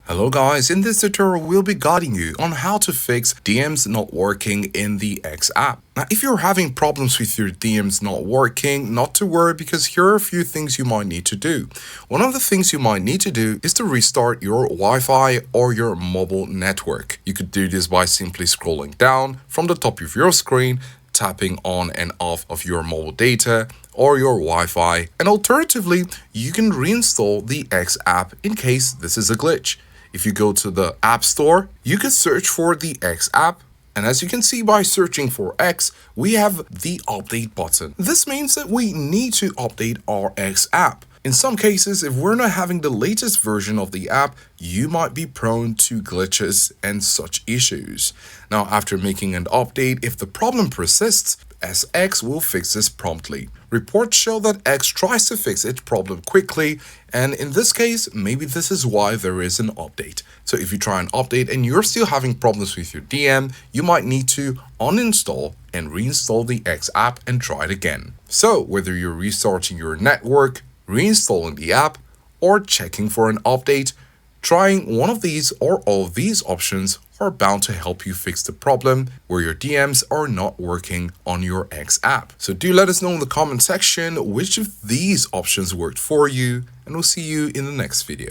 Hello guys, in this tutorial we'll be guiding you on how to fix DMs not working in the X app. Now if you're having problems with your DMs not working, not to worry because here are a few things you might need to do. One of the things you might need to do is to restart your Wi-Fi or your mobile network. You could do this by simply scrolling down from the top of your screen, tapping on and off of your mobile data or your Wi-Fi, and alternatively you can reinstall the X app in case this is a glitch. If you go to the App Store, you can search for the X app, and as you can see by searching for X, we have the update button. This means that we need to update our X app. In some cases, if we're not having the latest version of the app, you might be prone to glitches and such issues. Now, after making an update, if the problem persists, X will fix this promptly. Reports show that X tries to fix its problem quickly, and in this case, maybe this is why there is an update. So if you try an update and you're still having problems with your DM, you might need to uninstall and reinstall the X app and try it again. So whether you're restarting your network, reinstalling the app, or checking for an update, trying one of these or all of these options are bound to help you fix the problem where your DMs are not working on your X app. So do let us know in the comment section which of these options worked for you, and we'll see you in the next video.